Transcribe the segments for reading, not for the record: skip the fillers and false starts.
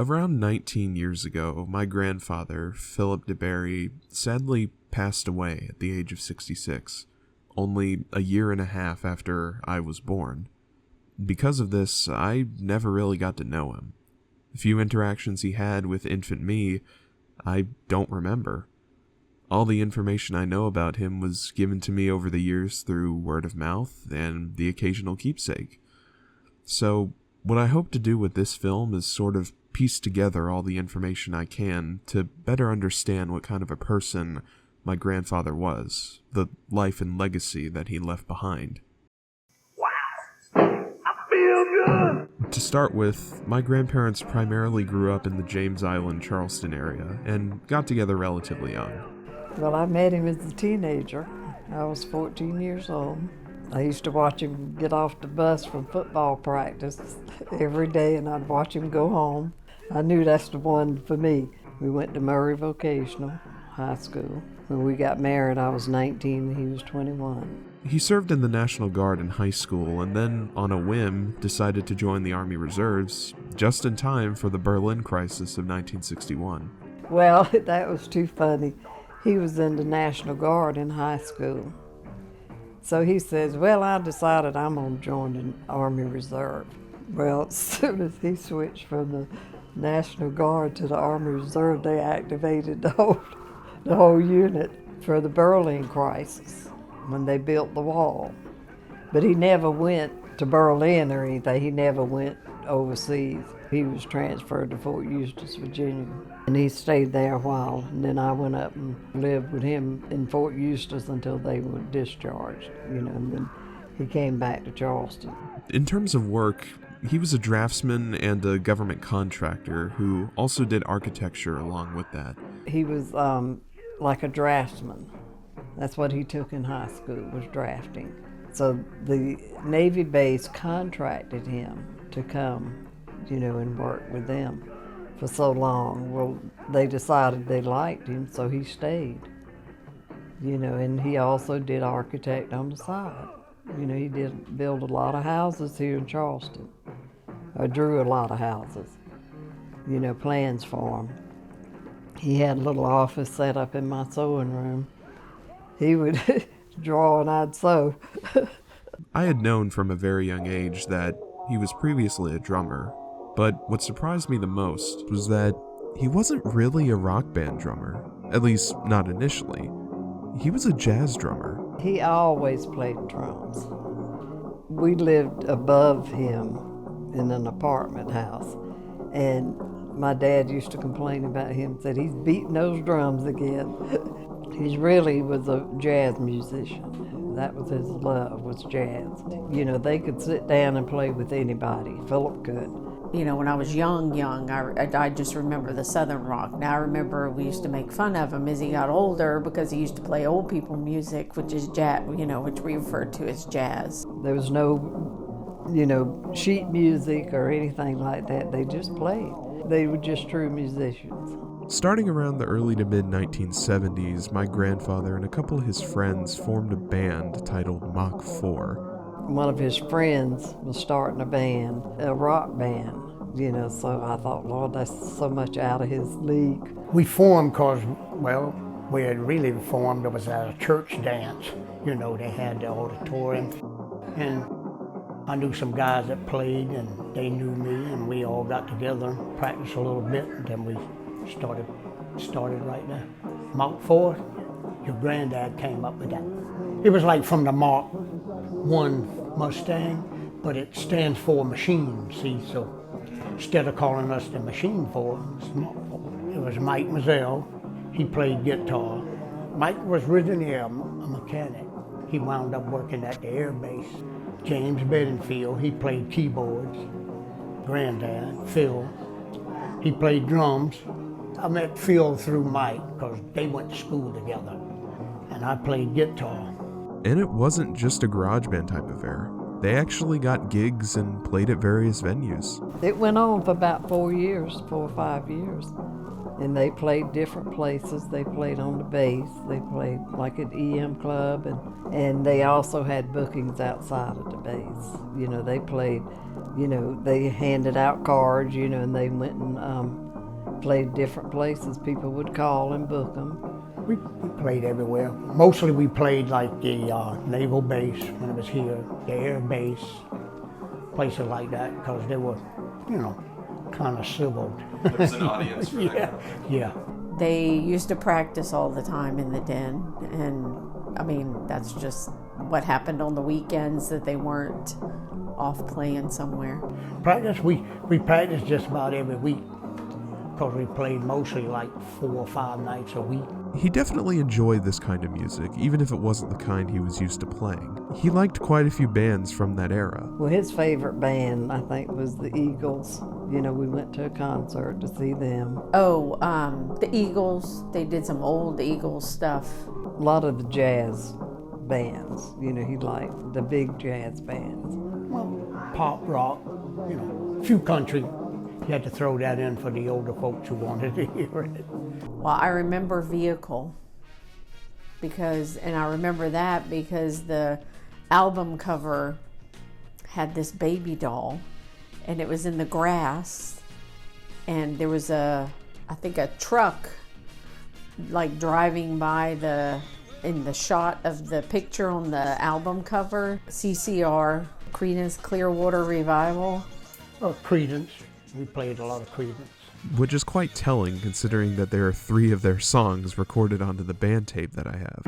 Around 19 years ago, my grandfather, Philip DeBerry, sadly passed away at the age of 66, only a year and a half after I was born. Because of this, I never really got to know him. The few interactions he had with infant me, I don't remember. All the information I know about him was given to me over the years through word of mouth and the occasional keepsake. So, what I hope to do with this film is sort of piece together all the information I can to better understand what kind of a person my grandfather was, the life and legacy that he left behind. Wow, I feel good! To start with, my grandparents primarily grew up in the James Island, Charleston area and got together relatively young. Well, I met him as a teenager. I was 14 years old. I used to watch him get off the bus from football practice every day, and I'd watch him go home. I knew that's the one for me. We went to Murray Vocational High School. When we got married, I was 19 and he was 21. He served in the National Guard in high school and then, on a whim, decided to join the Army Reserves just in time for the Berlin crisis of 1961. Well, that was too funny. He was in the National Guard in high school. So he says, well, I decided I'm going to join the Army Reserve. Well, as soon as he switched from the National Guard to the Army Reserve, they activated the whole unit for the Berlin crisis when they built the wall. But he never went to Berlin or anything. He never went overseas. He was transferred to Fort Eustis, Virginia, and he stayed there a while. And then I went up and lived with him in Fort Eustis until they were discharged, and then he came back to Charleston. In terms of work, he was a draftsman and a government contractor who also did architecture along with that. He was like a draftsman. That's what he took in high school, was drafting. So the Navy base contracted him to come, and work with them for so long. Well, they decided they liked him, so he stayed. And he also did architect on the side. He did build a lot of houses here in Charleston. I drew a lot of houses, plans for him. He had a little office set up in my sewing room. He would draw and I'd sew. I had known from a very young age that he was previously a drummer, but what surprised me the most was that he wasn't really a rock band drummer, at least not initially. He was a jazz drummer. He always played drums. We lived above him in an apartment house, and my dad used to complain about him, said he's beating those drums again. He really was a jazz musician. That was his love, was jazz. They could sit down and play with anybody. Philip could. When I was young, I just remember the Southern rock. Now I remember we used to make fun of him as he got older because he used to play old people music, which is jazz, which we refer to as jazz. There was no, sheet music or anything like that. They just played. They were just true musicians. Starting around the early to mid-1970s, my grandfather and a couple of his friends formed a band titled Mach 4. One of his friends was starting a band, a rock band, so I thought, Lord, that's so much out of his league. We formed because, we had really formed, it was at a church dance. They had the auditorium. And I knew some guys that played, and they knew me, and we all got together and practiced a little bit, and then we started right there. Mach 4, your granddad came up with that. It was like from the Mach 1 Mustang, but it stands for machine, see, so instead of calling us the Machine 4, it was Mike Mazzell. He played guitar. Mike was originally a mechanic. He wound up working at the air base. James Bedingfield, he played keyboards. Granddad, Phil, he played drums. I met Phil through Mike because they went to school together, and I played guitar. And it wasn't just a garage band type affair. They actually got gigs and played at various venues. It went on for about 4 or 5 years. And they played different places. They played on the bass. They played like at EM Club, and they also had bookings outside of the bass. You know, they played, you know, they handed out cards, you know, and they went and played different places. People would call and book them. We played everywhere. Mostly we played like the naval base when it was here, the air base, places like that, because they were, you know, kind of civil. There was an audience for that. Yeah. They used to practice all the time in the den, and I mean, that's just what happened on the weekends, that they weren't off playing somewhere. Practice, we practiced just about every week, because we played mostly like 4 or 5 nights a week. He definitely enjoyed this kind of music, even if it wasn't the kind he was used to playing. He liked quite a few bands from that era. Well, his favorite band, I think, was the Eagles. You know, we went to a concert to see them. Oh, the Eagles, they did some old Eagles stuff. A lot of the jazz bands, you know, he liked the big jazz bands. Well, pop, rock, you know, a few country. You had to throw that in for the older folks who wanted to hear it. Well, I remember Vehicle, and I remember that because the album cover had this baby doll, and it was in the grass, and there was I think a truck like driving by in the shot of the picture on the album cover, CCR, Creedence Clearwater Revival. Or Creedence. We played a lot of Creedence. Which is quite telling, considering that there are 3 of their songs recorded onto the band tape that I have.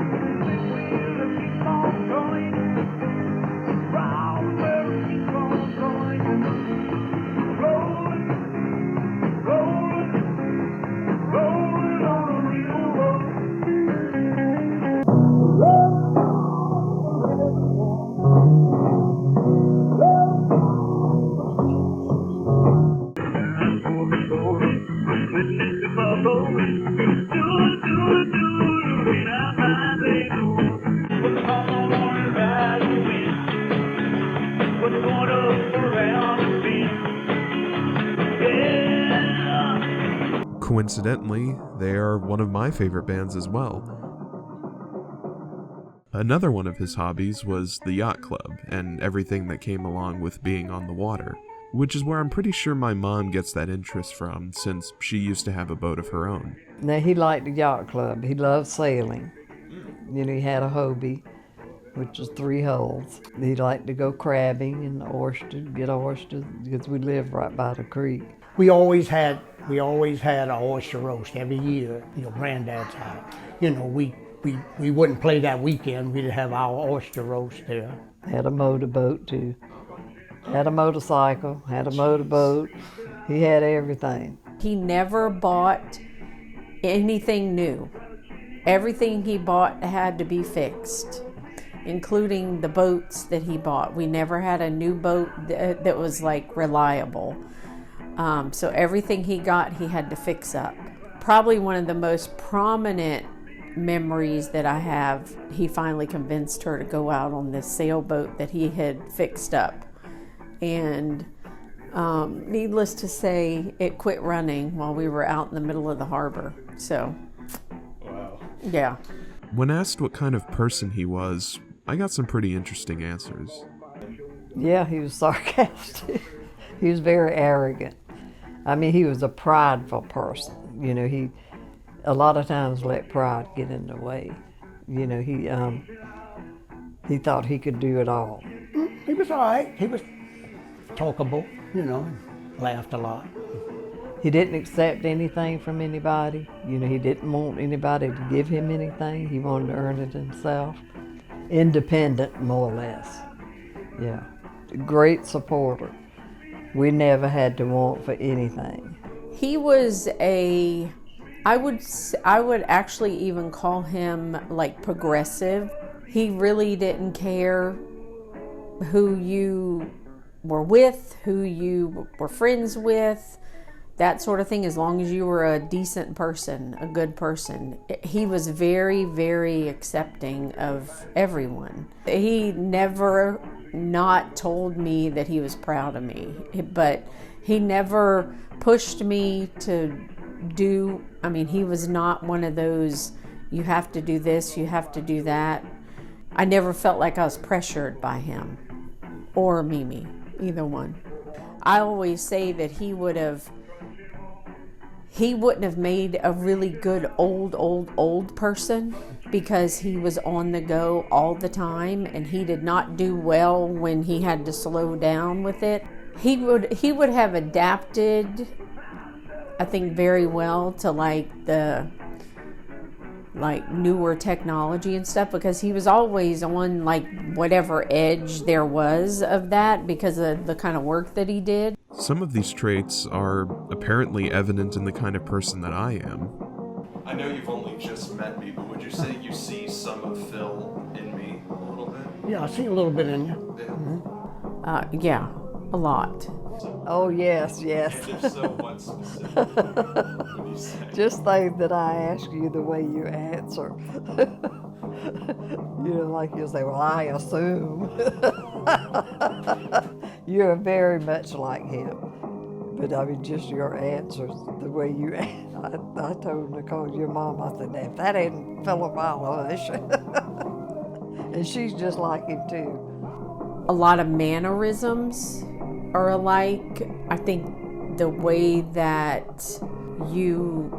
Coincidentally, they are one of my favorite bands as well. Another one of his hobbies was the yacht club and everything that came along with being on the water, which is where I'm pretty sure my mom gets that interest from, since she used to have a boat of her own. Now, he liked the yacht club. He loved sailing. You know, he had a Hobie, which is 3 holes. He liked to go crabbing and get oysters, because we lived right by the creek. We always had an oyster roast every year, you know, Granddad's house. You know, we wouldn't play that weekend, we'd have our oyster roast there. Had a motorboat too. Had a motorcycle, had a motorboat. He had everything. He never bought anything new. Everything he bought had to be fixed, including the boats that he bought. We never had a new boat that was like reliable. So everything he got, he had to fix up. Probably one of the most prominent memories that I have, he finally convinced her to go out on this sailboat that he had fixed up. And needless to say, it quit running while we were out in the middle of the harbor. So, wow. Yeah. When asked what kind of person he was, I got some pretty interesting answers. Yeah, he was sarcastic. He was very arrogant. I mean, he was a prideful person. You know, he a lot of times let pride get in the way. You know, he thought he could do it all. He was all right. He was talkable, you know, laughed a lot. He didn't accept anything from anybody. You know, he didn't want anybody to give him anything. He wanted to earn it himself. Independent, more or less. Yeah. Great supporter. We never had to want for anything. He was I would actually even call him like progressive. He really didn't care who you were with, who you were friends with, that sort of thing, as long as you were a decent person, a good person. He was very, very accepting of everyone. He never not told me that he was proud of me, but he never pushed me to he was not one of those, you have to do this, you have to do that. I never felt like I was pressured by him or Mimi, either one. I always say that he wouldn't have made a really good old person, because he was on the go all the time, and he did not do well when he had to slow down with it. He would have adapted, I think, very well to newer technology and stuff, because he was always on whatever edge there was of that because of the kind of work that he did. Some of these traits are apparently evident in the kind of person that I am. I know you've only just met me, but would you say you see some of Phil in me a little bit? Yeah, I see a little bit in you. Yeah. Mm-hmm. Yeah, a lot. Oh, yes. And if so, what specifically would you say? Just think that I ask you the way you answer. Like you'll say, well, I assume. You're very much like him. But just your answers, the way you I told Nicole, your mom, I said, if that ain't Philip, I'll hush. And she's just like him too. A lot of mannerisms are alike. I think the way that you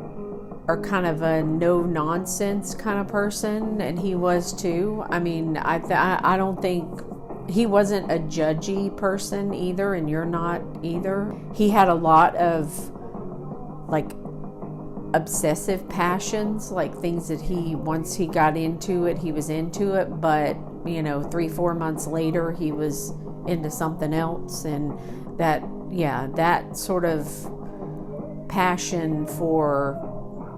are kind of a no-nonsense kind of person, and he was too. I don't think he wasn't a judgy person either, and you're not either. He had a lot of obsessive passions, things that once he got into it, he was into it, but 3-4 months later he was into something else. And that sort of passion for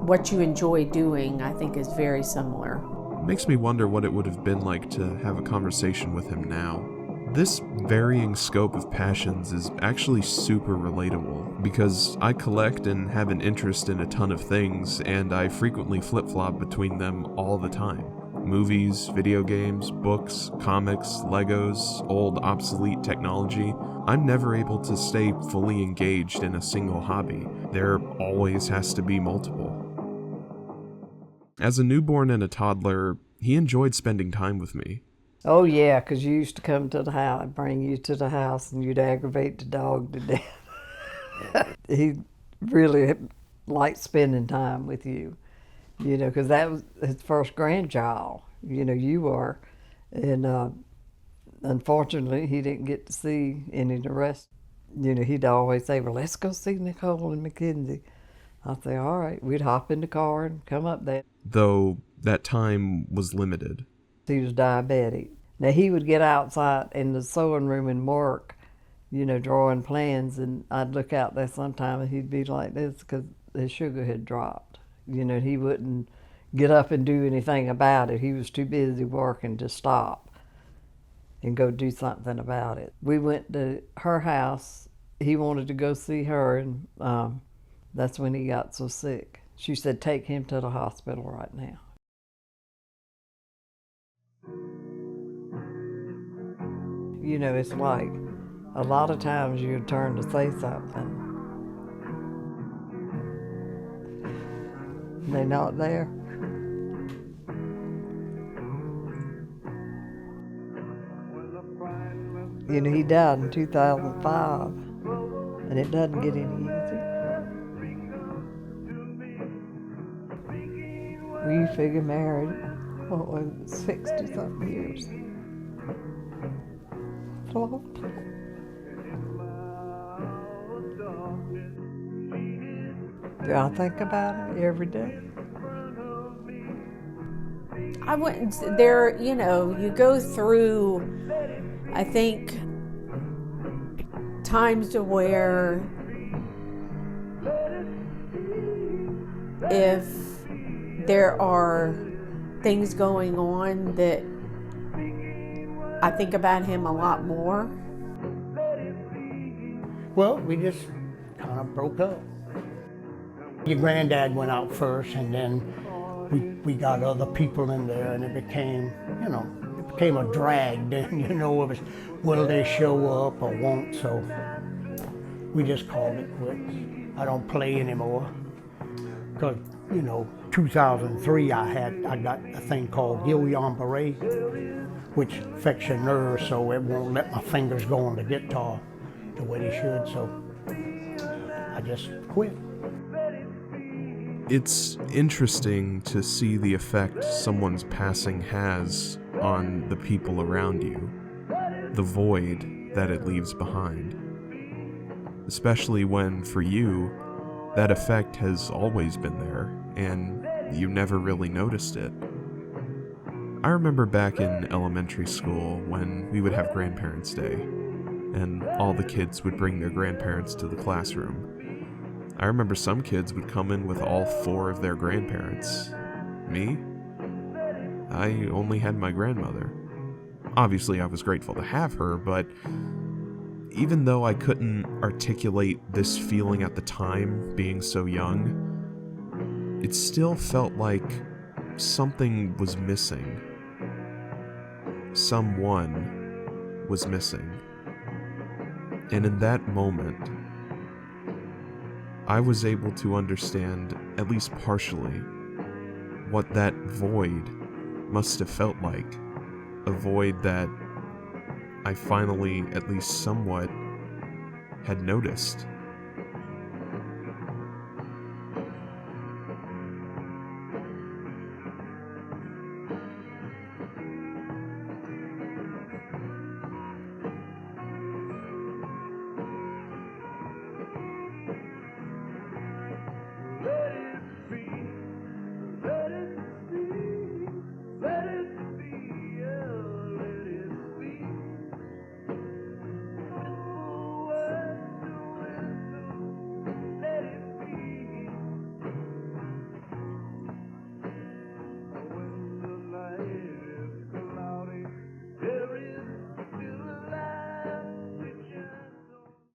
what you enjoy doing, I think, is very similar. It makes me wonder what it would have been like to have a conversation with him now. This varying scope of passions is actually super relatable, because I collect and have an interest in a ton of things, and I frequently flip-flop between them all the time. Movies, video games, books, comics, Legos, old obsolete technology. I'm never able to stay fully engaged in a single hobby. There always has to be multiple. As a newborn and a toddler, he enjoyed spending time with me. Oh, yeah, because you used to come to the house, I'd bring you to the house, and you'd aggravate the dog to death. He really liked spending time with you, because that was his first grandchild, you were. And unfortunately, he didn't get to see any of the rest. He'd always say, well, let's go see Nicole and Mackenzie. I'd say, all right. We'd hop in the car and come up there. Though that time was limited. He was diabetic. Now, he would get outside in the sewing room and work, drawing plans, and I'd look out there sometime and he'd be like this because his sugar had dropped. He wouldn't get up and do anything about it. He was too busy working to stop and go do something about it. We went to her house. He wanted to go see her, and that's when he got so sick. She said, take him to the hospital right now. It's like a lot of times you turn to say something, and they're not there. He died in 2005, and it doesn't get any easier. We figure married, 60-something years. Do I think about it every day? I wouldn't, you go through, I think, times to where if there are things going on that I think about him a lot more. Well, we just kind of broke up. Your granddad went out first, and then we got other people in there, and it became, a drag. Then, it was, will they show up or won't? So we just called it quits. I don't play anymore. Because, 2003 I got a thing called Guillain-Barré, which affects your nerves, so it won't let my fingers go on the guitar the way they should, so I just quit. It's interesting to see the effect someone's passing has on the people around you, the void that it leaves behind. Especially when, for you, that effect has always been there, and you never really noticed it. I remember back in elementary school when we would have Grandparents' Day, and all the kids would bring their grandparents to the classroom. I remember some kids would come in with all 4 of their grandparents. Me? I only had my grandmother. Obviously, I was grateful to have her, but even though I couldn't articulate this feeling at the time, being so young, it still felt like something was missing. Someone was missing. And in that moment, I was able to understand, at least partially, what that void must have felt like. A void that I finally, at least somewhat, had noticed.